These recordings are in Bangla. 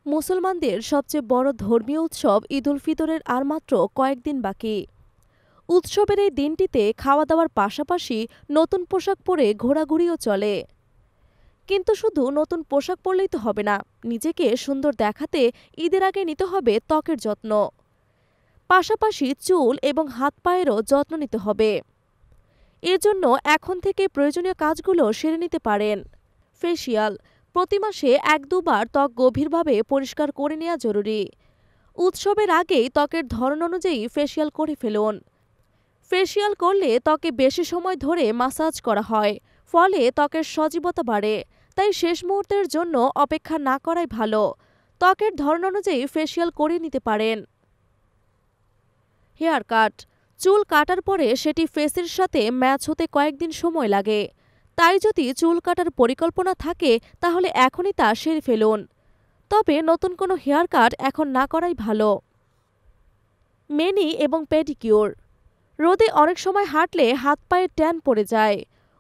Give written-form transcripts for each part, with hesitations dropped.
মুসলমানদের সবচেয়ে বড় ধর্মীয় উৎসব ঈদ উল ফিতরের আর মাত্র কয়েকদিন বাকি। উৎসবের এই দিনটিতে খাওয়া দাওয়ার পাশাপাশি নতুন পোশাক পরে ঘোরাঘুরিও চলে। কিন্তু শুধু নতুন পোশাক পরলেই তো হবে না, নিজেকে সুন্দর দেখাতে ঈদের আগে নিতে হবে ত্বকের যত্ন। পাশাপাশি চুল এবং হাত পায়েরও যত্ন নিতে হবে। এর জন্য এখন থেকে প্রয়োজনীয় কাজগুলো সেরে নিতে পারেন। ফেসিয়াল প্রতি মাসে ১-২ বার ত্বক গভীরভাবে পরিষ্কার করে নেওয়া জরুরি। উৎসবের আগেই ত্বকের ধরন অনুযায়ী ফেসিয়াল করে ফেলুন। ফেসিয়াল করলে ত্বকে বেশি সময় ধরে মাসাজ করা হয়, ফলে ত্বকের সজীবতা বাড়ে। তাই শেষ মুহূর্তের জন্য অপেক্ষা না করাই ভালো। ত্বকের ধরন অনুযায়ী ফেসিয়াল করে নিতে পারেন। হেয়ার কাট চুল কাটার পরে সেটি ফেসের সাথে ম্যাচ হতে কয়েকদিন সময় লাগে। তাই যদি চুল কাটার পরিকল্পনা থাকে তাহলে এখনই তা সেরে ফেলুন। তবে নতুন কোনো হেয়ার কাট এখন না করাই ভালো। মেনি এবং পেডিকিউর রোদে অনেক সময় হাঁটলে হাত পায়ের ট্যান পড়ে যায়।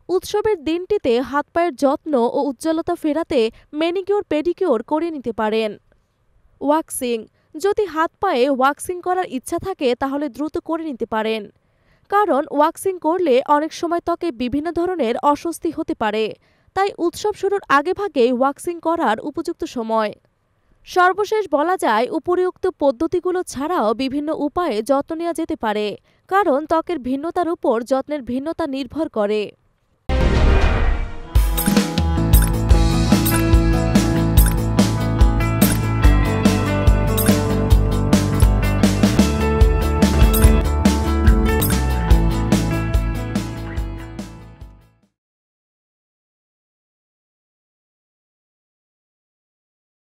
উৎসবের দিনটিতে হাত পায়ের যত্ন ও উজ্জ্বলতা ফেরাতে ম্যানিকিউর পেডিকিউর করে নিতে পারেন। ওয়াক্সিং যদি হাত পায়ে ওয়াক্সিং করার ইচ্ছা থাকে তাহলে দ্রুত করে নিতে পারেন, কারণ ওয়াক্সিং করলে অনেক সময় ত্বকে বিভিন্ন ধরনের অস্বস্তি হতে পারে। তাই উৎসব শুরুর আগেভাগেই ওয়াক্সিং করার উপযুক্ত সময়। সর্বশেষ বলা যায়, উপরিউক্ত পদ্ধতিগুলো ছাড়াও বিভিন্ন উপায়ে যত্ন নেওয়া যেতে পারে, কারণ ত্বকের ভিন্নতার উপর যত্নের ভিন্নতা নির্ভর করে।